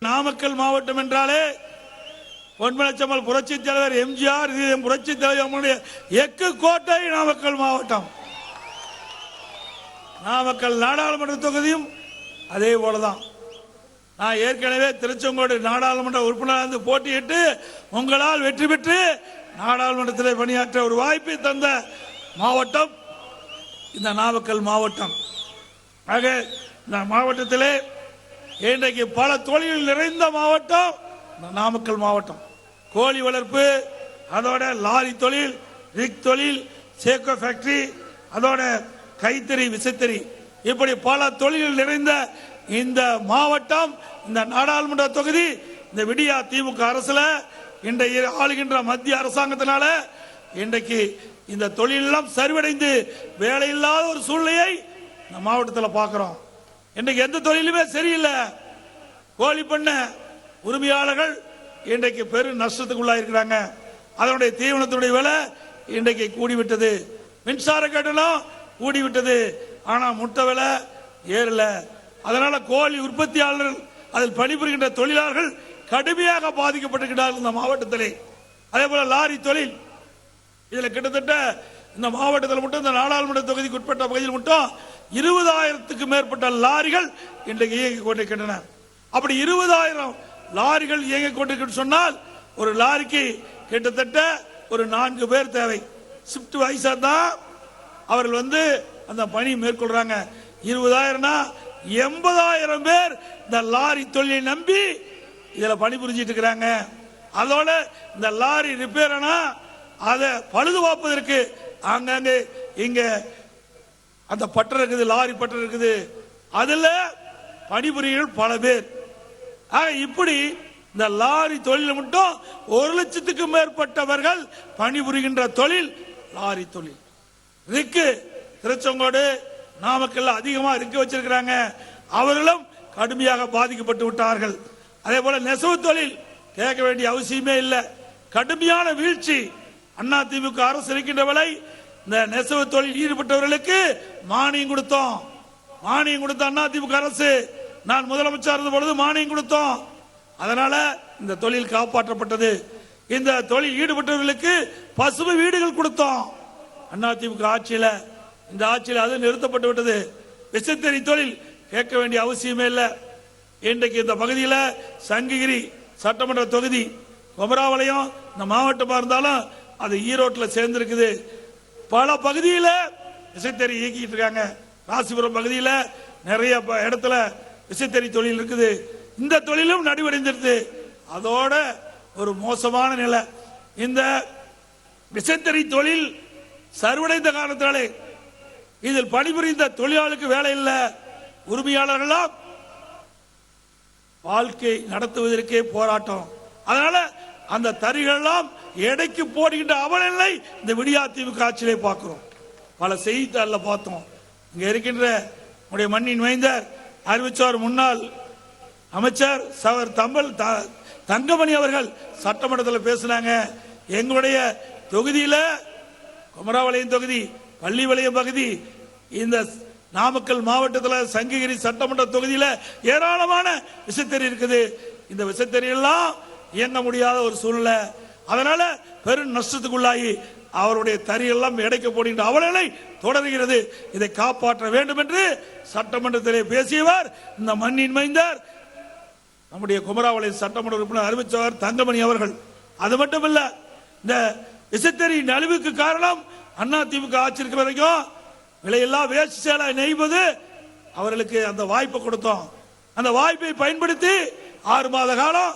நாமக்கல் மாவட்டம் என்றாலே பொன்மனச்சம்மல் புரட்சி தலைவர் எம்ஜிஆர் புரட்சி தலைவர் எக்கு கோட்டை நாமக்கல் மாவட்டம். நாமக்கல் நாடாளுமன்ற தொகுதியும் அதே போலதான். நான் ஏற்கனவே திருச்செங்கோடு நாடாளுமன்ற உறுப்பினர் போட்டியிட்டு உங்களால் வெற்றி பெற்று நாடாளுமன்றத்தில் பணியாற்ற ஒரு வாய்ப்பை தந்த மாவட்டம் இந்த நாமக்கல் மாவட்டம். ஆக இந்த மாவட்டத்திலே இன்றைக்கு பல தொழில்கள் நிறைந்த மாவட்டம் நாமக்கல் மாவட்டம். கோழி வளர்ப்பு, அதோட லாரி தொழில், ரிக் தொழில், சேக்கோ ஃபேக்டரி, அதோட கைத்தறி, விசைத்தறி, இப்படி பல தொழில்கள் நிறைந்த இந்த மாவட்டம், இந்த நாடாளுமன்ற தொகுதி இந்த விடியா திமுக அரசுல இன்றைய ஆளுகின்ற மத்திய அரசாங்கத்தினால இன்றைக்கு இந்த தொழிலெல்லாம் சரிவடைந்து வேலை இல்லாத ஒரு சூழ்நிலையை இந்த மாவட்டத்தில் பார்க்கிறோம். இன்றைக்கு எந்த தொழிலுமே சரியில்லை. கோழி பண்ண உரிமையாளர்கள் இன்றைக்கு பெரும் நஷ்டத்துக்குள்ளாயிருக்கிறாங்க. அதனுடைய தீவனத்துடைய விலை இன்றைக்கு கூடிவிட்டது. மின்சார கட்டணம் கூடிவிட்டது. ஆனா முட்டை விலை ஏறல. அதனால கோழி உற்பத்தியாளர்கள், அதில் பணிபுரிகின்ற தொழிலாளர்கள் கடுமையாக பாதிக்கப்பட்டிருக்கிறார்கள் இந்த மாவட்டத்திலே. அதே போல லாரி தொழில், இதுல கிட்டத்தட்ட இந்த மாவட்டத்தில் மட்டும் இந்த நாடாளுமன்ற தொகுதிக்கு உட்பட்ட பகுதியில் மட்டும் 20,000க்கு மேற்பட்ட லாரிகள் இன்றைக்கு இயங்கிக் கொண்டிருக்கின்றன. அப்படி 20,000 லாரிகள் இயங்கிக் கொண்டிருக்க சொன்னால் ஒரு லாரிக்கு கிட்டத்தட்ட ஒரு 4 பேர் தேவை. ஷிப்ட் வைஸா தான் அவர்கள் அந்த பணி மேற்கொள்றாங்க. 20,000னா 80,000 பேர் இந்த லாரி தொழிலை நம்பி இதுல பணிபுரிஞ்சிட்டு இருக்கிறாங்க. அதோட இந்த லாரி ரிப்பேர் ஆனா அதை பழுதுபார்ப்பதற்கு அங்கங்க இங்க அந்த பட்டறை இருக்குது, லாரி பட்டறை இருக்குது, அதுல பணிபுரிகள் பல பேர். இப்படி இந்த லாரி தொழில் மட்டும் 1,00,000க்கு மேற்பட்டவர்கள் பணிபுரிகின்ற தொழில் லாரி தொழில். ரிக்கு திருச்செங்கோடு, நாமக்கல் அதிகமா ரிக்கு வச்சிருக்கிறாங்க. அவர்களும் கடுமையாக பாதிக்கப்பட்டு விட்டார்கள். அதே போல நெசவு தொழில் கேட்க வேண்டிய அவசியமே இல்லை. கடுமையான வீழ்ச்சி. அண்ணா திமுக அரசு இருக்கின்ற விலை இந்த நெசவு தொழில் ஈடுபட்டவர்களுக்கு மானியம் கொடுத்தோம். மானியம் கொடுத்த அண்ணா திமுக அரசு, நான் முதலமைச்சர் இருந்த பொழுது மானியம் கொடுத்தோம். அதனால இந்த தொழில் காப்பாற்றப்பட்டது. இந்த தொழில் ஈடுபட்டவர்களுக்கு பசுமை வீடுகள் கொடுத்தோம் அண்ணா திமுக ஆட்சியில. இந்த ஆட்சியில் அது நிறுத்தப்பட்டு விட்டது. விசைத்தறி தொழில் கேட்க வேண்டிய அவசியமே இல்லை. இன்றைக்கு இந்த பகுதியில் சங்ககிரி சட்டமன்ற தொகுதி, குமராவளையம் இந்த மாவட்டமா இருந்தாலும் அது ஈரோட்டில் சேர்ந்திருக்குது. பல பகுதியில் விசைத்தறி இயக்கிட்டு இருக்காங்க. ராசிபுரம் பகுதியில் நிறைய இடத்துல விசைத்தறி தொழில் இருக்குது. இந்த தொழிலும் நடிவடைந்திருக்கு. அதோட ஒரு மோசமான நிலை, இந்த விசைத்தறி தொழில் சர்வடைந்த காரணத்தினாலே இதில் பணிபுரிந்த தொழிலாளருக்கு வேலை இல்லை. உரிமையாளர்களாம் வாழ்க்கை நடத்துவதற்கே போராட்டம். அதனால அந்த தறிகளெல்லாம் எடைக்கு போடுகின்ற அவலநிலை இந்த விடியா திமுக ஆட்சியிலே பார்க்கிறோம். பல செய்தித்தாள்ல பார்த்தோம். இங்க இருக்கின்ற நம்முடைய மண்ணின் மைந்தர் அறிவிச்சார் முன்னாள் அமைச்சர் சவர் தங்கமணி அவர்கள் சட்டமன்றத்தில் பேசினாங்க. எங்களுடைய தொகுதியில குமராவளையம் தொகுதி, பள்ளிவளையம் பகுதி, இந்த நாமக்கல் மாவட்டத்தில் சங்ககிரி சட்டமன்ற தொகுதியில ஏராளமான விசைத்தறி இருக்குது. இந்த விசைத்தறி எல்லாம் இயங்க முடியாத ஒரு சூழ்நிலை. அதனால பெரும் நஷ்டத்துக்குள்ளாகி அவருடைய தறியெல்லாம் எடைக்க போடுகின்ற அவலநிலை தொடர்கிறது. இதை காப்பாற்ற வேண்டும் என்று சட்டமன்றத்திலே பேசியவர் இந்த மண்ணின் மைந்தர் நம்முடைய குமராவளையம் சட்டமன்ற உறுப்பினர் அறிவிச்சவர் தங்கமணி அவர்கள். அது மட்டுமல்ல, இந்த விசைத்தறி நலிவுக்கு காரணம் அண்ணா திமுக ஆட்சி இருக்கிற வரைக்கும் விலையெல்லாம் வேஷ்டி சேலை நெய்வது அவர்களுக்கு அந்த வாய்ப்பை கொடுத்தோம். அந்த வாய்ப்பை பயன்படுத்தி 6 மாத காலம்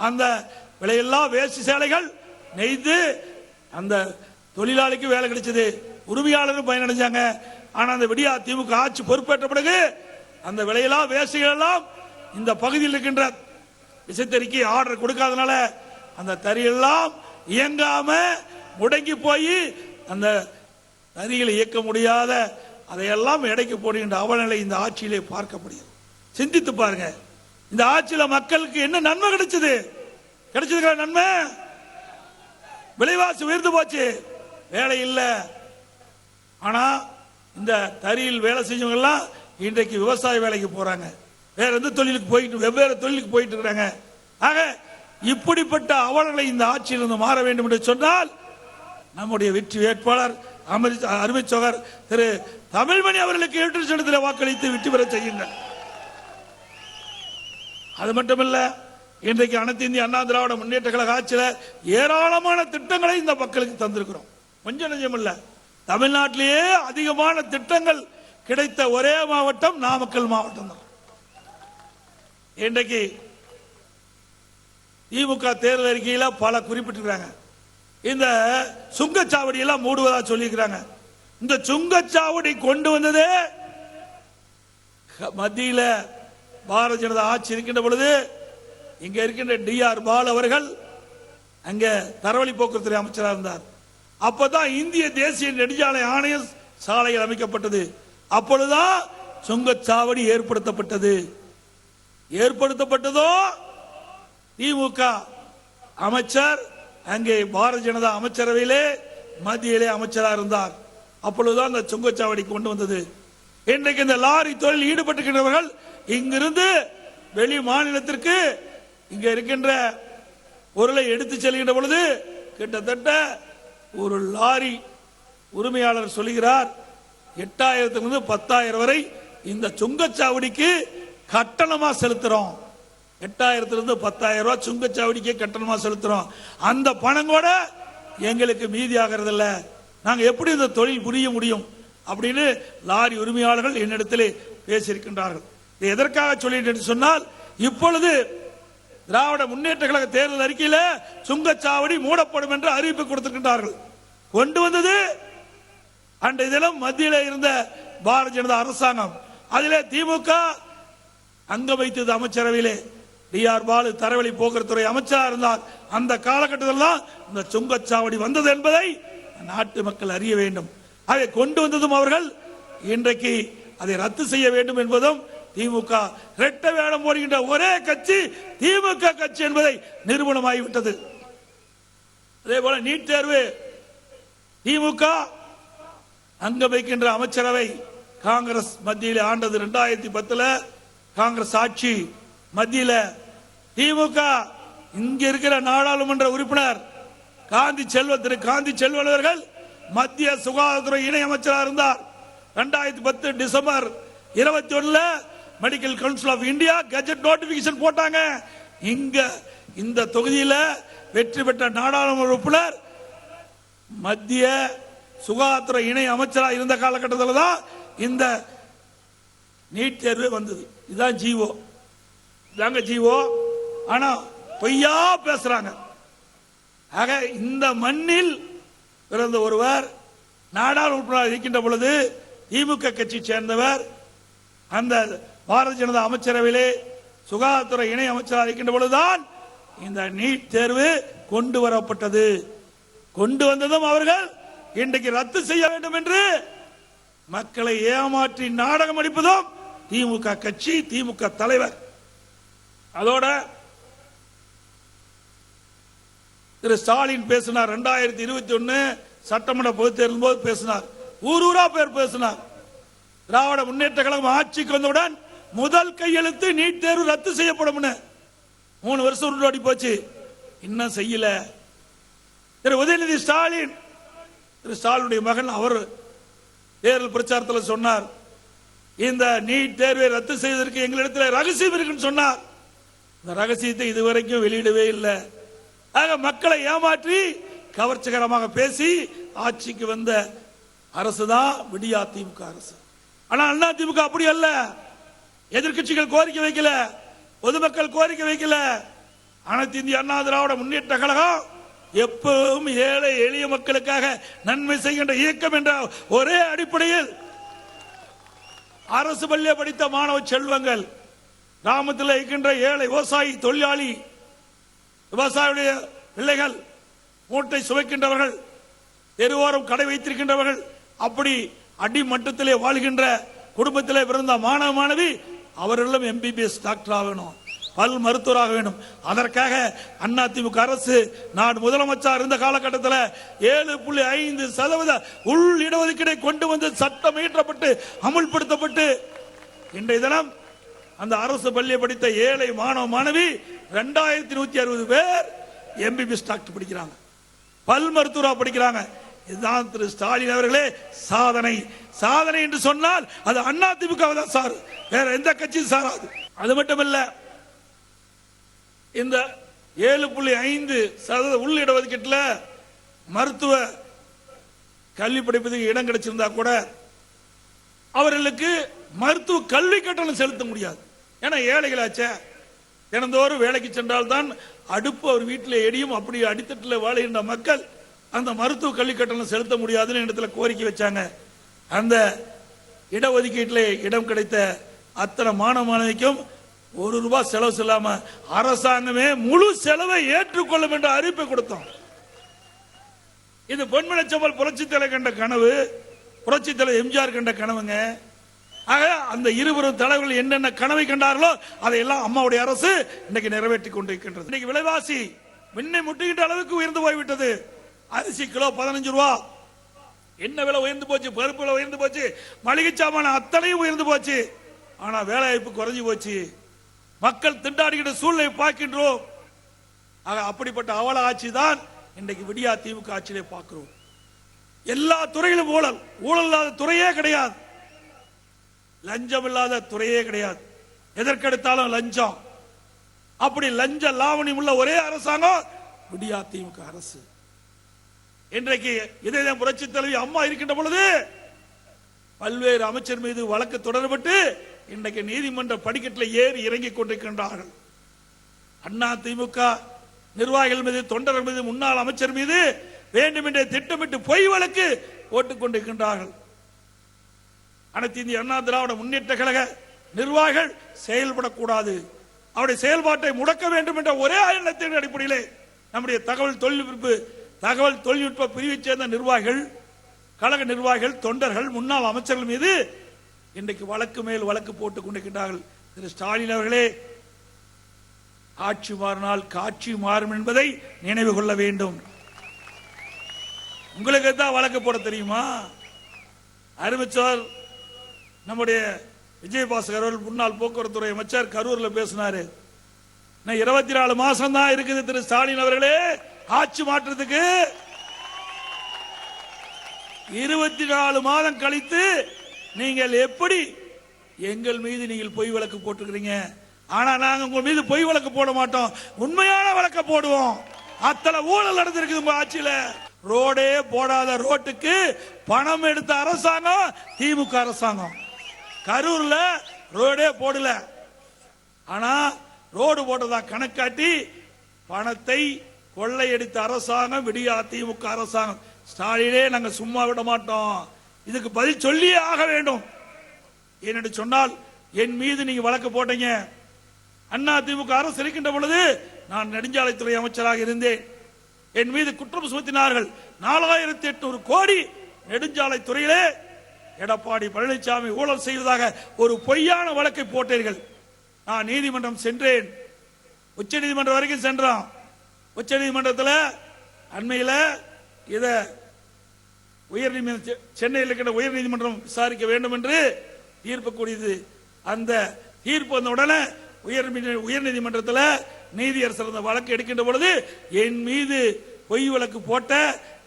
அந்த விலையெல்லாம் வேஷ்டி சேலைகள் நெய்து அந்த தொழிலாளிக்கு வேலை கிடைச்சது. உரிமையாளரும் பயனடைஞ்சாங்க. ஆனா அந்த விடியா திமுக ஆட்சி பொறுப்பேற்ற பிறகு அந்த விலையெல்லாம் வேஷ்டிகள் எல்லாம் இந்த பகுதியில் இருக்கின்ற விசைத்தறிக்கு ஆர்டர் கொடுக்காதனால அந்த தறியெல்லாம் இயங்காம முடங்கி போய் அந்த தறிகளை இயக்க முடியாத அதையெல்லாம் எடைக்கு போடுகின்ற அவலநிலை இந்த ஆட்சியிலே பார்க்கப்படுகிறது. சிந்தித்து பாருங்க, இந்த ஆட்சியில மக்களுக்கு என்ன நன்மை கிடைச்சது? நன்மை விலைவாசி உயர்ந்து போச்சு, வேலை இல்லை. ஆனா இந்த தறியில் வேலை செஞ்சவங்க எல்லாம் இன்றைக்கு விவசாய வேலைக்கு போறாங்க. வேற எந்த தொழிலுக்கு போயிட்டு வெவ்வேறு தொழிலுக்கு போயிட்டு இருக்கிறாங்க. ஆக இப்படிப்பட்ட அவலங்களை இந்த ஆட்சியிலிருந்து மாற வேண்டும் என்று சொன்னால் நம்முடைய வெற்றி வேட்பாளர் அருமை சகோதரர் திரு தமிழ்மணி அவர்களுக்கு 8 லட்சத்தில் வாக்களித்து வெற்றி பெற செய்யுங்கள். அது மட்டுமல்ல, இன்றைக்கு அனைத்து இந்திய அண்ணா திராவிட முன்னேற்ற கழக ஆட்சியில் ஏராளமான திட்டங்களை இந்த மக்களுக்கு தந்திருக்கிறோம். கொஞ்சம் நிஜம் இல்ல, தமிழ்நாட்டிலேயே அதிகமான திட்டங்கள் கிடைத்த ஒரே மாவட்டம் நாமக்கல் மாவட்டம் தான். இன்றைக்கு திமுக தேர்தல் அறிக்கையில பல குறிப்பிட்டிருக்காங்க. இந்த சுங்கச்சாவடி எல்லாம் மூடுவதா சொல்லியிருக்கிறாங்க. இந்த சுங்கச்சாவடி கொண்டு வந்ததே மத்தியில பாரதிய ஜனதா ஆட்சி இருக்கின்ற பொழுது இங்க இருக்கின்ற DR பால் அவர்கள் அங்க தரவழி போக்குவரத்து அமைச்சராக இருந்தார். அப்பதான் இந்திய தேசிய நெடுஞ்சாலை ஆணைய சாலைகள் அமைக்கப்பட்டது. அப்பொழுதுதான் சுங்கச்சாவடி ஏற்படுத்தப்பட்டதோ திமுக அமைச்சர் அங்கே பாரதிய ஜனதா அமைச்சரவையிலே மத்தியிலே அமைச்சராக இருந்தார். அப்பொழுதுதான் இந்த சுங்கச்சாவடி கொண்டு வந்தது. இன்றைக்கு இந்த லாரி தொழில் ஈடுபட்டுகின்றவர்கள் இங்கிருந்து வெளி மாநிலத்திற்கு இங்க இருக்கின்ற பொருளை எடுத்து செல்கின்ற பொழுது கிட்டத்தட்ட ஒரு லாரி உரிமையாளர் சொல்லுகிறார் 8,000 10,000 வரை இந்த சுங்கச்சாவடிக்கு கட்டணமா செலுத்துறோம். 8,000 10,000 ரூபாய் சுங்கச்சாவடிக்கு கட்டணமா செலுத்துறோம். அந்த பணம் கூட எங்களுக்கு மீதி ஆகிறது இல்ல, நாங்க எப்படி இந்த தொழில் புரிய முடியும் அப்படின்னு லாரி உரிமையாளர்கள் என்னிடத்திலே பேசியிருக்கின்றார்கள். எதற்காக சொல்லிட்டு சொன்னால், இப்பொழுது திராவிட முன்னேற்ற கழக தேர்தல் அறிக்கையில சுங்கச்சாவடி மூடப்படும் என்று அறிவிப்பு கொடுத்திருக்கின்றார்கள். கொண்டு வந்தது அன்றைய தினம் மத்தியில இருந்த பாரதிய ஜனதா அரசாங்கம். அதிலே திமுக அங்க வைத்தது அமைச்சரவையிலே DR பாலு தரவழி போக்குவரத்துறை அமைச்சராக இருந்தார். அந்த காலகட்டத்தில் தான் இந்த சுங்கச்சாவடி வந்தது என்பதை நாட்டு மக்கள் அறிய வேண்டும். அதை கொண்டு வந்ததும் அவர்கள் இன்றைக்கு அதை ரத்து செய்ய வேண்டும் என்பதும் திமுக இரட்டை வேடம் போடுகின்ற ஒரே கட்சி திமுக கட்சி என்பதை நிரூபணமாகிவிட்டது. அதே போல நீட் தேர்வு திமுக அங்க வைக்கின்ற அமைச்சரவை காங்கிரஸ் மத்தியில் ஆண்டது 2010 காங்கிரஸ் ஆட்சி மத்தியில திமுக இங்க இருக்கிற நாடாளுமன்ற உறுப்பினர் திரு காந்தி செல்வன் அவர்கள் மத்திய சுகாதாரத்துறை இணை அமைச்சராக இருந்தார். 2010 December 21 medical council of India gazette notification போட்டாங்க. இங்க இந்த தொகுதியில் வெற்றி பெற்ற நாடாளுமன்ற உறுப்பினர் மத்திய சுகாதாரத்துறை இணை அமைச்சராக இருந்த காலகட்டத்தில் தான் இந்த நீட் தேர்வு வந்தது. இதுதான் ஜீவோ, இதாங்க ஜீவோ. ஆனா பொய்யா பேசுறாங்க. ஆக இந்த மண்ணில் பிறந்த ஒருவர் நாடாளுமன்ற உறுப்பினர் இருக்கின்ற பொழுது திமுக கட்சி சேர்ந்தவர் அந்த பாரதிய ஜனதா அமைச்சரவையிலே சுகாதாரத்துறை இணை அமைச்சராக இருக்கின்ற பொழுதுதான் இந்த நீட் தேர்வு கொண்டு வரப்பட்டது. கொண்டு வந்ததும் அவர்கள் இன்றைக்கு ரத்து செய்ய வேண்டும் என்று மக்களை ஏமாற்றி நாடகம் அடிப்பதும் திமுக கட்சி, திமுக தலைவர். அதோட திரு ஸ்டாலின் பேசினார். 2021 சட்டமன்ற பொதுத் தேர்தல் போது பேசினார். ஊரூரா பேர் பேசினார். திராவிட முன்னேற்ற கழகம் ஆட்சிக்கு வந்தவுடன் முதல் கையெழுத்து நீட் தேர்வு ரத்து செய்யப்படும். 3 வருஷம் உருவாடி போச்சு, இன்னும் செய்யல. திரு உதயநிதி ஸ்டாலின், திரு ஸ்டாலினுடைய மகன், அவர் தேர்தல் பிரச்சாரத்தில் சொன்னார், இந்த நீட் தேர்வை ரத்து செய்வதற்கு எங்களிடத்தில் ரகசியம் இருக்குன்னு சொன்னார். இந்த ரகசியத்தை இதுவரைக்கும் வெளியிடவே இல்லை. ஆக மக்களை ஏமாற்றி கவர்ச்சிகரமாக பேசி ஆட்சிக்கு வந்த அரசு தான் விடியா திமுக அரசு. ஆனா அண்ணா திமுக அப்படி அல்ல. எதிர்கட்சிகள் கோரிக்கை வைக்கல, பொதுமக்கள் கோரிக்கை வைக்கல. அனைத்து இந்திய அண்ணா திராவிட முன்னேற்ற கழகம் எப்பவும் ஏழை எளிய மக்களுக்காக நன்மை செய்கின்ற இயக்கம் என்ற ஒரே அடிப்படையில் அரசு பள்ளியை படித்த மாணவ செல்வங்கள், கிராமத்தில் இருக்கின்ற ஏழை விவசாயி தொழிலாளி, விவசாயியுடைய பிள்ளைகள், மூட்டை சுவைக்கின்றவர்கள், தெருவோரம் கடை வைத்திருக்கின்றவர்கள், அப்படி அடிமட்டத்திலே வாழ்கின்ற குடும்பத்திலே பிறந்த மாணவ மாணவி அவர்களும் MBBS டாக்டர் ஆகணும், பல் மருத்துவராக வேண்டும். அதற்காக அதிமுக அரசு நாடு முதலமைச்சர் இருந்த காலகட்டத்தில் 7.5% உள் இடஒதுக்கீடை கொண்டு வந்து சட்டம் இயற்றப்பட்டு அமுல்படுத்தப்பட்டு இன்றைய தினம் அந்த அரசு பள்ளியை படித்த ஏழை மாணவ மாணவி 2160 பேர் எம்பிபிஎஸ் டாக்டர் படிக்கிறாங்க, பல் மருத்துவரா படிக்கிறாங்க. இதுதான் திரு ஸ்டாலின் அவர்களே சாதனை. சாதனை என்று சொன்னால் அது அதிமுக தான் சார், வேற எந்த கட்சியும் சாராது. அது மட்டுமல்ல, இந்த 7.5% உள் இடஒதுக்கீட்டில் மருத்துவ கல்வி படிப்பதற்கு இடம் கிடைச்சிருந்தா கூட அவர்களுக்கு மருத்துவ கல்வி கட்டணம் செலுத்த முடியாது. ஏன்னா ஏழைகளாச்சே, தினந்தோறும் வேலைக்கு சென்றால்தான் அடுப்பு அவர் வீட்டில் எரியும். அப்படி அடித்தட்டில் வாழ்கின்ற மக்கள் அந்த மருத்துவ கல்வி கட்டணம் செலுத்த முடியாதுன்னு இடத்துல கோரிக்கை வச்சாங்க. அந்த இடஒதுக்கீட்டில் இடம் கிடைத்த அத்தனை மாணவ மாணவிக்கும் ₹1 செலவு செல்லாம அரசாங்கமே முழு செலவை ஏற்றுக்கொள்ளும் என்ற அறிவிப்பை கொடுத்தோம். இது பொன்மனச்செம்மல் புரட்சி தலை கண்ட கனவு, புரட்சி தலை எம்ஜிஆர் கண்ட கனவுங்க. ஆக அந்த இருவரும் தலைவர்கள் என்னென்ன கனவை கண்டார்களோ அதையெல்லாம் அம்மாவுடைய அரசு இன்னைக்கு நிறைவேற்றி கொண்டிருக்கின்றது. இன்னைக்கு விலைவாசி விண்ணை முட்டுகின்ற அளவுக்கு உயர்ந்து போய்விட்டது. அரிசி கிலோ 15 ரூபா, என்ன விலை உயர்ந்து போச்சு, பருப்பு விலை உயர்ந்து போச்சு, மளிகை சாமான அத்தனையும் உயர்ந்து போச்சு. ஆனா வேலை வாய்ப்பு குறைஞ்சு போச்சு, மக்கள் திண்டாடுகின்ற சூழ்நிலை பார்க்கின்றோம். அப்படிப்பட்ட அவல ஆட்சி தான் இன்றைக்கு விடியா திமுக ஆட்சியிலே பார்க்கிறோம். எல்லா துறையிலும் ஊழல், ஊழல் இல்லாத துறையே கிடையாது, லஞ்சம் இல்லாத துறையே கிடையாது. எதற்கெடுத்தாலும் லஞ்சம். அப்படி லஞ்ச லாவணி உள்ள ஒரே அரசாங்கம் விடியா திமுக அரசு. இன்றைக்கு இதே புரட்சி தலைவி அம்மா இருக்கின்ற பொழுது பல்வேறு அமைச்சர் மீது வழக்கு தொடரப்பட்டு இன்றைக்கு நீதிமன்ற படிக்கட்டில் ஏறி இறங்கி கொண்டிருக்கின்றார்கள். அண்ணா திமுக நிர்வாகிகள் மீது, தொண்டர்கள் மீது, முன்னாள் அமைச்சர் மீது வேண்டுமென்றே திட்டமிட்டு பொய் வழக்கு போட்டுக் கொண்டிருக்கின்றார்கள். அனைத்து இந்திய அண்ணா திராவிட முன்னேற்ற கழக நிர்வாகிகள் செயல்படக்கூடாது, அவருடைய செயல்பாட்டை முடக்க வேண்டும் என்ற ஒரே எண்ணத்தின் அடிப்படையிலே நம்முடைய தகவல் தொழில்நுட்ப பிரிவைச் சேர்ந்த நிர்வாகிகள், கழக நிர்வாகிகள், தொண்டர்கள், முன்னாள் அமைச்சர்கள் மீது இன்றைக்கு வழக்கு மேல் வழக்கு போட்டுக் கொண்டிருக்கின்றார்கள். திரு ஸ்டாலின் அவர்களே, ஆட்சி மாறினால் காட்சி மாறும் என்பதை நினைவு கொள்ள வேண்டும். உங்களுக்கு தான் வழக்கு போட தெரியுமா? அறிவிச்சார் நம்முடைய விஜயபாஸ்கர் அவர்கள், முன்னாள் போக்குவரத்துறை அமைச்சர், கரூர்ல பேசினாரு. 24 மாசம் தான் இருக்குது திரு ஸ்டாலின் அவர்களே ஆட்சி மாற்றத்துக்கு. 24 மாதம் கழித்து நீங்கள் எப்படி எங்கள் மீது நீங்கள் பொய் வழக்கு போட்டுக்கிறீங்க? ஆனா நாங்க உங்க மீது பொய் வழக்கு போட மாட்டோம், உண்மையான வழக்க போடுவோம். அத்தனை ஊழல் நடந்திருக்கு உங்க ஆட்சியில. ரோடே போடாத ரோட்டுக்கு பணம் எடுத்த அரசாங்கம் திமுக அரசாங்கம். கரூர்ல ரோடே போடல, ஆனா ரோடு போட்டதா கணக்காட்டி பணத்தை கொள்ளையடித்த அரசாங்கம் விடியா திமுக அரசாங்கம். ஸ்டாலினே நாங்க சும்மா விட மாட்டோம், இதுக்கு பதில் சொல்லியே ஆக வேண்டும். ஏனென்று சொன்னால் என் மீது நீங்க வழக்கு போட்டீங்க. அண்ணா திமுக அரசு இருக்கின்ற பொழுது நான் நெடுஞ்சாலைத்துறை அமைச்சராக இருந்தேன். என் மீது குற்றம் சுமத்தினார்கள். 4800 கோடி நெடுஞ்சாலை துறையிலே எடப்பாடி பழனிசாமி ஊழல் செய்வதாக ஒரு பொய்யான வழக்கை போட்டீர்கள். நான் நீதிமன்றம் சென்றேன், உச்ச நீதிமன்றம் வரைக்கும் சென்றோம். உச்ச நீதிமன்றத்தில் அண்மையில் இத சென்னையில் இருக்கிற உயர் நீதிமன்றம் விசாரிக்க வேண்டும் என்று தீர்ப்பு கூடியது. அந்த தீர்ப்பு வந்த உடனே உயர் நீதிமன்றத்தில் நீதியரசர் அந்த வழக்கு எடுக்கின்ற பொழுது என் மீது பொய் வழக்கு போட்ட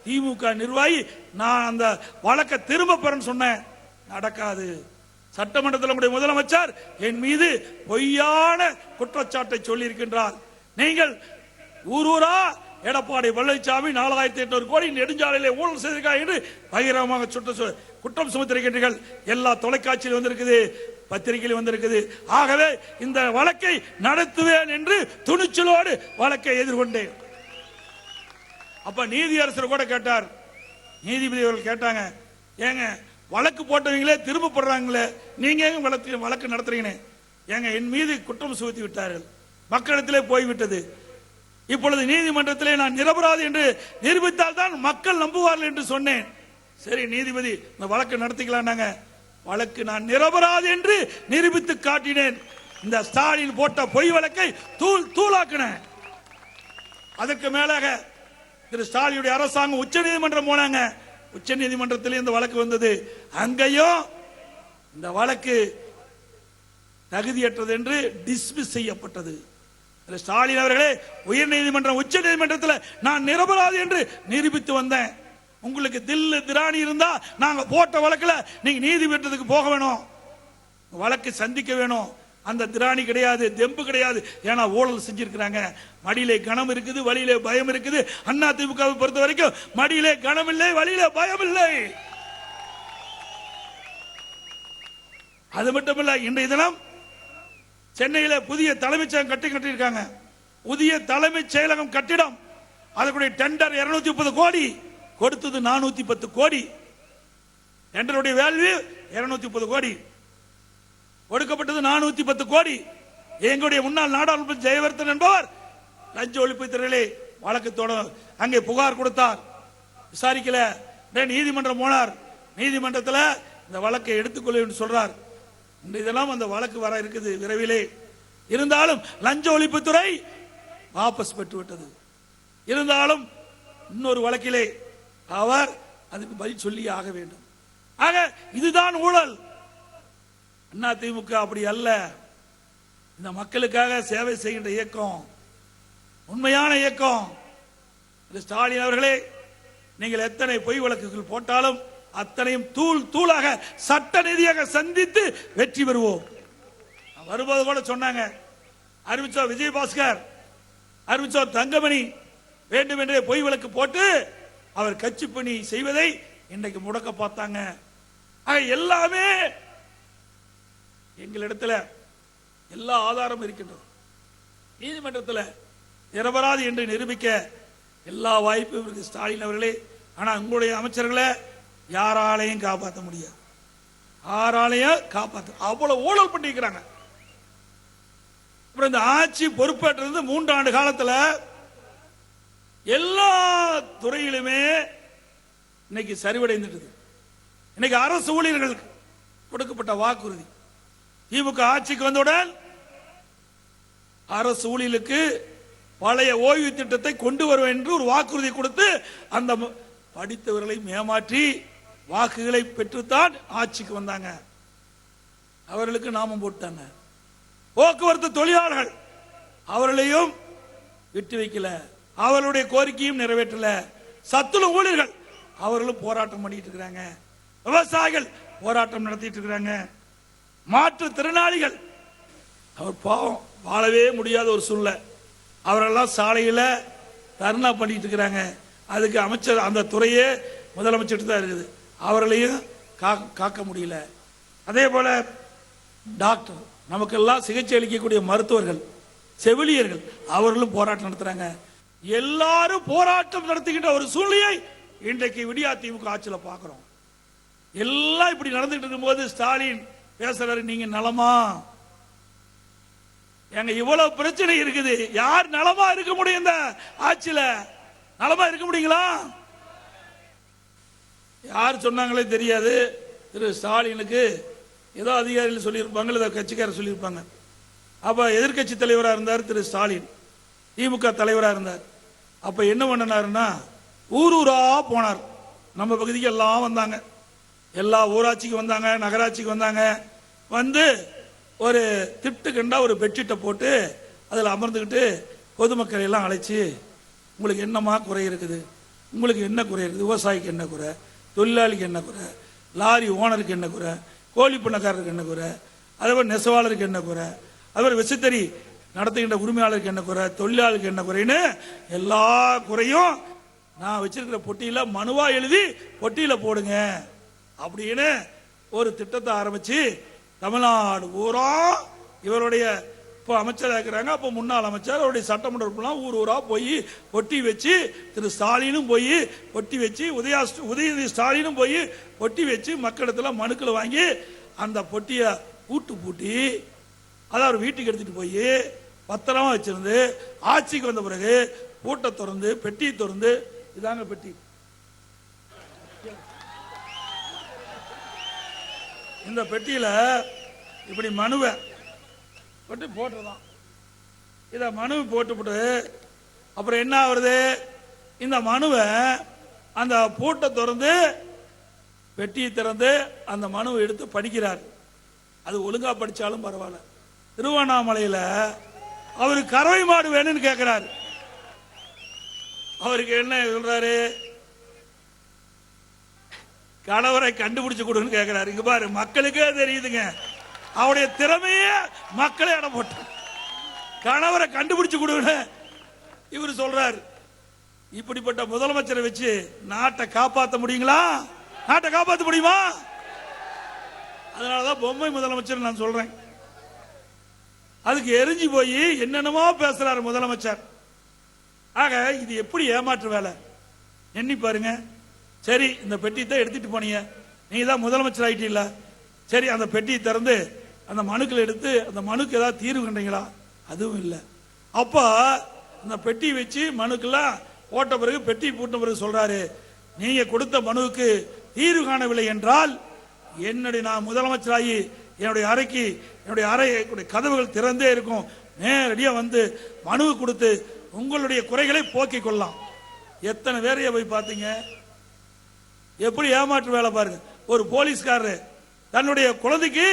திமுக நிர்வாகி நான் அந்த வழக்கை திரும்ப பெறன்னு சொன்னேன். நடக்காது. சட்டமன்றத்தில் முதலமைச்சர் என் மீது பொய்யான குற்றச்சாட்டை சொல்லி இருக்கின்றார். நீங்கள் ஊரூரா எடப்பாடி பழனிசாமி 4800 கோடி நெடுஞ்சாலையிலே ஊழல் செய்திருக்கார் என்று பகிரங்கமாக குற்றம் சுமத்திருக்கின்றீர்கள். எல்லா தொலைக்காட்சியில் வந்திருக்குது, பத்திரிகையில் வந்திருக்குது. ஆகவே இந்த வழக்கை நடத்துவேன் என்று துணிச்சலோடு வழக்கை எதிர்கொண்டேன். அப்ப நீதியரசர் கூட கேட்டார், நீதிபதி அவர்கள் கேட்டாங்க, ஏங்க வழக்கு போட்டவங்களே திரும்ப போடுறாங்களே, நீங்க வழக்கு நடத்துறீங்க? ஏங்க என் மீது குற்றம் சுமத்தி விட்டார்கள், மக்களிடத்திலே போய்விட்டது. இப்பொழுது நீதிமன்றத்திலே நான் நிரபராதி என்று நிரூபித்தால் தான் மக்கள் நம்புவார்கள் என்று சொன்னேன். சரி நீதிபதி இந்த வழக்கு நடத்திக்கலாம். வழக்கு நான் நிரபராதி என்று நிரூபித்து காட்டினேன். இந்த ஸ்டாலின் போட்ட பொய் வழக்கை தூளாக்கினேன். அதற்கு மேலாக திரு ஸ்டாலினுடைய அரசாங்கம் உச்ச நீதிமன்றம் போனாங்க. உச்ச நீதிமன்றத்தில் இந்த வழக்கு வந்தது. அங்கேயும் இந்த வழக்கு தகுதியற்றது என்று டிஸ்மிஸ் செய்யப்பட்டது. ஸ்டாலின் அவர்களே, உயர் நீதிமன்றம் உச்ச நீதிமன்றத்தில் நான் நிரபராதி என்று நிரூபித்து வந்தேன். உங்களுக்கு தில்லு திராணி இருந்தா நாங்க போட்ட வழக்கில் நீங்க நீதிமன்றத்துக்கு போக வேணும், வழக்கு சந்திக்க வேணும். அந்த திராணி கிடையாது, தெம்பு கிடையாது. ஏன்னா ஊழல் செஞ்சிருக்கிறாங்க. மடியிலே கணம் இருக்குது, வழியிலே பயம் இருக்குது. அண்ணா திமுகவை பொறுத்த வரைக்கும் மடியிலே கணம் இல்லை, வழியிலே பயம் இல்லை. அது மட்டுமல்ல, இன்றைய தினம் சென்னையில புதிய தலைமைச் செயலகம் கட்டியிருக்காங்க. புதிய தலைமைச் செயலகம் கட்டிடம், அதற்குடைய டெண்டர் 230 கோடி, கொடுத்தது 410 கோடி. டெண்டருடைய வேல்யூ 230 கோடி, கொடுக்கப்பட்டது 410 கோடி. எங்களுடைய முன்னாள் நாடாளுமன்ற ஜெயவர்தன் என்பவர் லஞ்ச ஒழிப்புத்துறையிலே வழக்கு அங்கே புகார் கொடுத்தார், விசாரிக்கல. நீதிமன்றம் போனார், நீதிமன்றத்தில் இந்த வழக்கை எடுத்துக்கொள்ள சொல்றார். இதெல்லாம் அந்த வழக்கு வர இருக்குது விரைவிலே. இருந்தாலும் லஞ்ச ஒழிப்புத்துறை வாபஸ் பெற்றுவிட்டது. இருந்தாலும் இன்னொரு வழக்கிலே அவர் அதுக்கு பதில் சொல்லி ஆக வேண்டும். ஆக இதுதான் ஊழல். அண்ணா திமுக அப்படி அல்ல. இந்த மக்களுக்காக சேவை செய்கின்ற இயக்கம், உண்மையான இயக்கம். ஸ்டாலின் அவர்களே, நீங்கள் எத்தனை பொய் வழக்குகள் போட்டாலும் அத்தனையும் தூள் தூளாக சட்ட ரீதியாக சந்தித்து வெற்றி பெறுவோம். வரும்போது கூட சொன்னாங்க, அறிவிச்சோர் விஜயபாஸ்கர், அறிவிச்சோர் தங்கமணி வேண்டும் என்றே பொய் வழக்கு போட்டு அவர் கட்சி பணி செய்வதை இன்றைக்கு முடக்க பார்த்தாங்க. எல்லாமே எங்களிடத்துல எல்லா ஆதாரமும் இருக்கின்றது. நீதிமன்றத்தில் நிரபராதி என்று நிரூபிக்க எல்லா வாய்ப்பும் இருக்கு ஸ்டாலின் அவர்களே. ஆனா உங்களுடைய அமைச்சர்களை யாராலையும் காப்பாற்ற முடியாது, யாராலையும் காப்பாற்ற, அவ்வளவு ஊழல் பண்ணிக்கிறாங்க. அப்புறம் இந்த ஆட்சி பொறுப்பேற்றது 3 ஆண்டு காலத்தில் எல்லா துறையிலுமே இன்னைக்கு சரிவடைந்துட்டு. இன்னைக்கு அரசு ஊழியர்களுக்கு கொடுக்கப்பட்ட வாக்குறுதி, திமுக ஆட்சிக்கு வந்தவுடன் அரசு ஊழியர்களுக்கு பழைய ஓய்வு திட்டத்தை கொண்டு வருவேன் என்று ஒரு வாக்குறுதி கொடுத்து அந்த படித்தவர்களை ஏமாற்றி வாக்குகளை பெற்றுத்தான் ஆட்சிக்கு வந்தாங்க. அவர்களுக்கு நாமம் போட்டாங்க. போக்குவரத்து தொழிலாளர்கள் அவர்களையும் விட்டு வைக்கல, அவர்களுடைய கோரிக்கையும் நிறைவேற்றல. சத்துணவு ஊழியர்கள் அவர்களும் போராட்டம் பண்ணிட்டு இருக்கிறாங்க. விவசாயிகள் போராட்டம் நடத்திட்டு இருக்கிறாங்க. மாற்றுத்திறனாளிகள் அவர் பாவம் வாழவே முடியாத ஒரு சூழ்நிலை, அவரெல்லாம் சாலையில் தர்ணா பண்ணிட்டு இருக்கிறாங்க. அதுக்கு அமைச்சர் அந்த துறையே முதலமைச்சர் தான் இருக்குது, அவர்களையும் காக்க முடியல. அதே போல டாக்டர், நமக்கெல்லாம் சிகிச்சை அளிக்கக்கூடிய மருத்துவர்கள், செவிலியர்கள் அவர்களும் போராட்டம் நடத்துறாங்க. எல்லாரும் போராட்டம் நடத்துகின்ற ஒரு சூழ்நிலையை இன்றைக்கு விடியா திமுக ஆட்சியில் பார்க்கிறோம். எல்லாம் இப்படி நடந்துட்டு இருக்கும்போது ஸ்டாலின் பேசுறாரு, நீங்க நலமா? எங்க இவ்வளவு பிரச்சனை இருக்குது, யார் நலமா இருக்க முடியும்? இந்த ஆட்சியில நலமா இருக்க முடியுங்களா? யார் சொன்னாங்களே தெரியாது. திரு ஸ்டாலினுக்கு ஏதோ அதிகாரிகள் சொல்லியிருப்பாங்க, கட்சிக்காரர் சொல்லியிருப்பாங்க. அப்ப எதிர்கட்சி தலைவராக இருந்தார் திரு ஸ்டாலின், திமுக தலைவராக இருந்தார். அப்ப என்ன பண்ணனாருன்னா, ஊரூரா போனார். நம்ம பகுதிக்கு எல்லாம் வந்தாங்க, எல்லா ஊராட்சிக்கு வந்தாங்க, நகராட்சிக்கு வந்தாங்க. வந்து ஒரு திட்டு கண்டா ஒரு பெட்ஷீட்டை போட்டு அதில் அமர்ந்துக்கிட்டு பொதுமக்களை எல்லாம் அழைச்சி, உங்களுக்கு என்னமா குறை இருக்குது, உங்களுக்கு என்ன குறை இருக்குது, விவசாயிக்கு என்ன குறை, தொழிலாளிக்கு என்ன குறை, லாரி ஓனருக்கு என்ன குறை, கோழி பண்ணக்காரருக்கு என்ன குறை, அதேபோல் நெசவாளருக்கு என்ன குறை, அதுபோல் விசைத்தறி நடத்துகின்ற உரிமையாளருக்கு என்ன குறை, தொழிலாளருக்கு என்ன குறைன்னு எல்லா குறையும் நான் வச்சிருக்கிற பொட்டியில மனுவா எழுதி பொட்டியில போடுங்க அப்படின்னு ஒரு திட்டத்தை ஆரம்பிச்சு தமிழ்நாடு பூரா இவருடைய இப்போ அமைச்சராக இருக்கிறாங்க, அப்போ முன்னாள் அமைச்சர், அவருடைய சட்டமன்ற உறுப்பினர் ஊர் ஊரா போய் பொட்டி வச்சு, திரு ஸ்டாலினும் போய் பொட்டி வச்சு, உதயநிதி ஸ்டாலினும் போய் பொட்டி வச்சு மக்களிடத்தில் மனுக்களை வாங்கி அந்த பொட்டியை பூட்டி அதை அவர் வீட்டுக்கு எடுத்துட்டு போய் பத்திரமா வச்சிருந்து ஆட்சிக்கு வந்த பிறகு பூட்டை திறந்து பெட்டியை திறந்து, இதாங்க பெட்டி, இந்த பெட்டியில இப்படி மனுவை போட்டுதான், இத மனு போட்டு அப்புறம் என்ன ஆகுறது, இந்த மனுவை அந்த பூட்டை திறந்து பெட்டியை திறந்து அந்த மனுவை எடுத்து படிக்கிறார். அது ஒழுங்கா படிச்சாலும் பரவாயில்ல, திருவண்ணாமலையில் அவரு கறவை மாடு வேணும்னு கேட்கிறாரு. அவருக்கு என்ன சொல்றாரு? கணவரை கண்டுபிடிச்சு கொடுன்னு கேட்கிறாரு. இங்க பாரு, மக்களுக்கே தெரியுதுங்க அவருடைய திறமையே. மக்களை இடம் போட்டு கணவரை கண்டுபிடிச்சு கொடுன்னு இவரு சொல்றாரு. இப்படிப்பட்ட முதலமைச்சரை வச்சு நாட்டை காப்பாற்ற முடியுங்களா? நாட்டை காப்பாற்ற முடியுமா? அதனாலதான் பொம்மை முதலமைச்சர் நான் சொல்றேன். அதுக்கு எரிஞ்சு போய் என்னென்னமோ பேசுறாரு முதலமைச்சர். ஆக இது எப்படி ஏமாற்று வேலை எண்ணி பாருங்க. சரி, இந்த பெட்டி தான் எடுத்துட்டு போனீங்க, நீங்க தான் முதலமைச்சர் ஆயிட்டீங்களா? சரி, அந்த பெட்டியை திறந்து அந்த மனுக்களை எடுத்து அந்த மனுக்கு ஏதாவது தீர்வு கண்டீங்களா? அதுவும் இல்லை. அப்ப அந்த பெட்டி வச்சு மனுக்கெல்லாம் போட்ட பிறகு, பெட்டி பூட்ட பிறகு சொல்றாரு, நீங்க கொடுத்த மனுவுக்கு தீர்வு காணவில்லை என்றால் நான் முதலமைச்சராகி என்னுடைய அறைக்கு, என்னுடைய அறை கதவுகள் திறந்தே இருக்கும், நேரடியா வந்து மனு கொடுத்து உங்களுடைய குறைகளை போக்கிக் கொள்ளலாம். எத்தனை பேரைய போய் பார்த்தீங்க? எப்படி ஏமாற்று வேலை பாருங்க. ஒரு போலீஸ்காரர் தன்னுடைய குழந்தைக்கு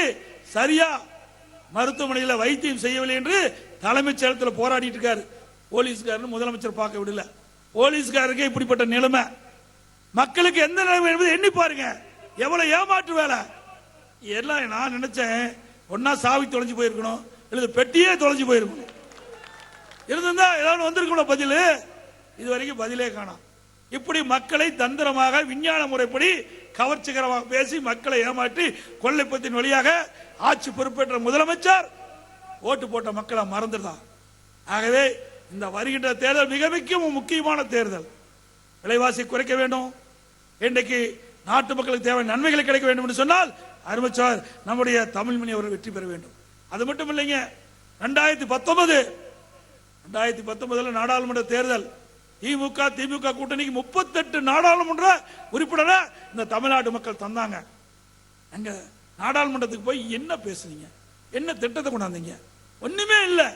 சரியா மருத்துவமனையில் வைத்தியம் செய்யவில்லை என்று தலைமைச் செயலகத்தில் போராடிட்டு இருக்காரு. போலீஸ்காரர் முதலமைச்சர் பார்க்க விடல. போலீஸ்காரருக்கு இப்படிப்பட்ட நிலைமை, மக்களுக்கு எந்த நிலைமை என்பது எண்ணி பாருங்க. எவ்வளவு ஏமாற்று வேலை. எல்லாம் நான் நினைச்சேன், ஒன்னா சாவி தொலைஞ்சு போயிருக்கணும், இல்ல பெட்டியே தொலைஞ்சு போயிருக்கணும். இருந்தா ஏதாவது வந்திருக்கணும் பதில். இது வரைக்கும் பதிலே காணோம். இப்படி மக்களை தந்திரமாக விஞ்ஞான முறைப்படி கவர்ச்சிகரமாக பேசி மக்களை ஏமாற்றி கொள்ளைப்பத்தின் வழியாக ஆட்சி பொறுப்பேற்ற முதலமைச்சர் ஓட்டு போட்ட மக்களை மறந்துதான். ஆகவே இந்த வருகின்ற தேர்தல் மிக முக்கியமான தேர்தல். விலைவாசி குறைக்க வேண்டும், இன்றைக்கு நாட்டு மக்களுக்கு தேவையான நன்மைகளை கிடைக்க வேண்டும் என்று சொன்னால் அருமைச்சார் நம்முடைய தமிழ்மணி அவர்கள் வெற்றி பெற வேண்டும். அது மட்டும் இல்லைங்க, 2019 நாடாளுமன்ற தேர்தல் திமுக கூட்டணிக்கு 38 நாடாளுமன்ற உறுப்பினரை இந்த தமிழ்நாட்டு மக்கள் தந்தாங்க. அங்க நாடாளுமன்றத்துக்கு போய் என்ன பேசுனீங்க? என்ன திட்டத்தை கொண்டாந்தீங்க? ஒண்ணுமே இல்லை.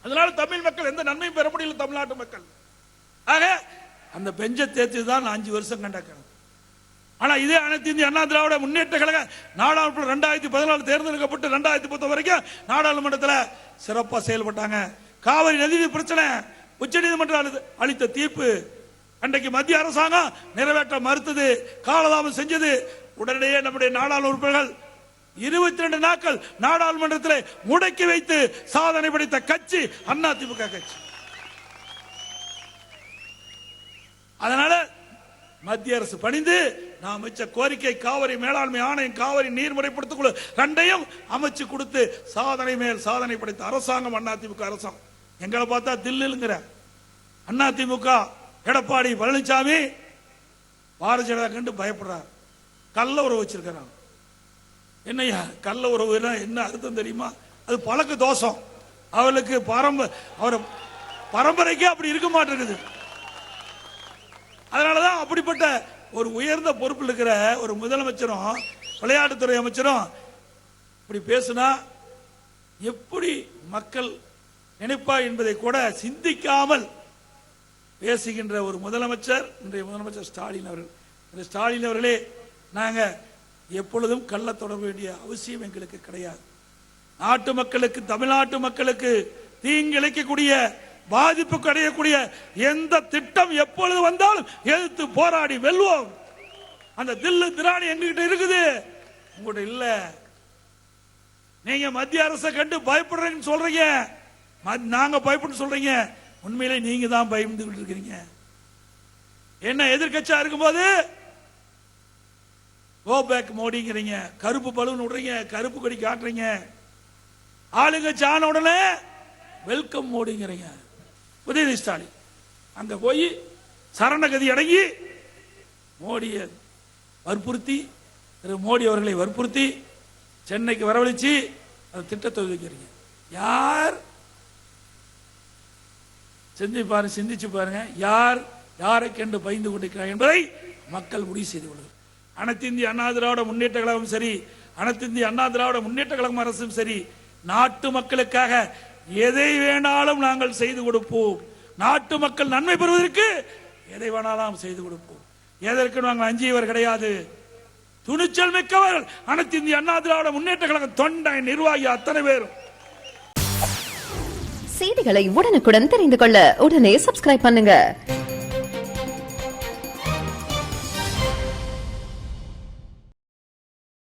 அதனால தமிழ் மக்கள் எந்த நன்மையும் பெற முடியல தமிழ்நாட்டு மக்கள். ஆக அந்த பெஞ்ச தேர்ச்சி தான் 5 வருஷம் கண்டக்கிறது. ஆனா இதே அனைத்து இந்திய அண்ணா திராவிட முன்னேற்ற கழக நாடாளுமன்ற 2014 தேர்ந்தெடுக்கப்பட்டு 2019 வரைக்கும் நாடாளுமன்றத்தில் சிறப்பாக செயல்பட்டாங்க. காவிரி நதி பிரச்சனை உச்சநீதிமன்றம் அளித்த தீர்ப்பு அன்றைக்கு மத்திய அரசாங்கம் நிறைவேற்ற மறுத்தது, காலதாமம் செஞ்சது. உடனடியே நம்முடைய நாடாளுமன்ற உறுப்பினர்கள் 22 நாட்கள் நாடாளுமன்றத்தில் முடக்கி வைத்து சாதனை படைத்த கட்சி அதிமுக கட்சி. அதனால மத்திய அரசு பணிந்து நாம் வச்ச கோரிக்கை காவிரி மேலாண்மை ஆணையம், காவிரி நீர்முறைப்படுத்திக் குழு ரெண்டையும் அமைச்சு கொடுத்து சாதனை மேல் சாதனை படைத்த அரசாங்கம் அதிமுக அரசாங்கம். எங்களை பார்த்தா தில்லுங்கிற அதிமுக எடப்பாடி பழனிசாமி பாரதிய ஜனதா கண்டு பயப்படுறார். கள்ள உறவு வச்சிருக்கிறாங்க. என்னையா கள்ள உறவு என்ன அர்த்தம் தெரியுமா? அது பழக்க தோஷம். அவளுக்கு பரம்பரைக்கே அப்படி இருக்க மாட்டேங்குது. அதனாலதான் அப்படிப்பட்ட ஒரு உயர்ந்த பொறுப்பில் இருக்கிற ஒரு முதலமைச்சரும் விளையாட்டுத்துறை அமைச்சரும் இப்படி பேசினா எப்படி மக்கள் நினைப்பா என்பதை கூட சிந்திக்காமல் பேசுகின்ற ஒரு முதலமைச்சர் இன்றைய முதலமைச்சர் ஸ்டாலின் அவர்கள். ஸ்டாலின் அவர்களே, நாங்க எப்பொழுதும் கள்ள தொடர வேண்டிய அவசியம் எங்களுக்கு கிடையாது. நாட்டு மக்களுக்கு, தமிழ்நாட்டு மக்களுக்கு தீங்கிழைக்கக்கூடிய, பாதிப்பு அடையக்கூடிய எந்த திட்டம் எப்பொழுது வந்தாலும் எதிர்த்து போராடி வெல்வோம். அந்த தில்லு திராணி எங்ககிட்ட இருக்குது, உங்ககிட்ட இல்ல. நீங்க மத்திய அரசை கண்டு பயப்படுறீங்கன்னு சொல்றீங்க, நாங்க பயப்பட்டு சொல்றீங்க. உண்மையிலே நீங்க தான் பயந்து இருக்கிறீங்க. என்ன எதிர்கட்சியா இருக்கும்போது கோ பேக் மோடிங்கிறீங்க, கருப்பு பலூன் விடுறீங்க, கருப்பு கொடி காட்டுறீங்க. ஆளுங்கட்சி ஆன உடனே வெல்கம் மோடிங்கிறீங்க. உதயநிதி ஸ்டாலின் அங்க போய் சரணகதி அடங்கி மோடியை வற்புறுத்தி, திரு மோடி அவர்களை வற்புறுத்தி சென்னைக்கு வரவழைச்சு அந்த திட்டத்தை ஒதுக்கிறீங்க. யார் சிந்திச்சு பாருங்க, யார் யாரை கண்டு பயந்து கொண்டிருக்கிறார் என்பதை மக்கள் முடிவு செய்து கொள்ளுங்கள். அனைத்து இந்திய அண்ணா திராவிட முன்னேற்ற கழகம் சரி, அனைத்து இந்திய அண்ணா திராவிட முன்னேற்ற கழகம் அரசும் சரி, நாட்டு மக்களுக்காக எதை வேணாலும் நாங்கள் செய்து கொடுப்போம். நாட்டு மக்கள் நன்மை பெறுவதற்கு எதை வேணாலும் செய்து கொடுப்போம். எதற்கு நாங்கள் அஞ்சியவர் கிடையாது. துணிச்சல் மிக்கவர்கள் அனைத்து இந்திய அண்ணா திராவிட முன்னேற்ற கழகம் தொண்டை நிர்வாகி அத்தனை பேரும் செய்திகளை உடனுக்குடன் தெரிந்து கொள்ள உடனே சப்ஸ்கிரைப் பண்ணுங்க.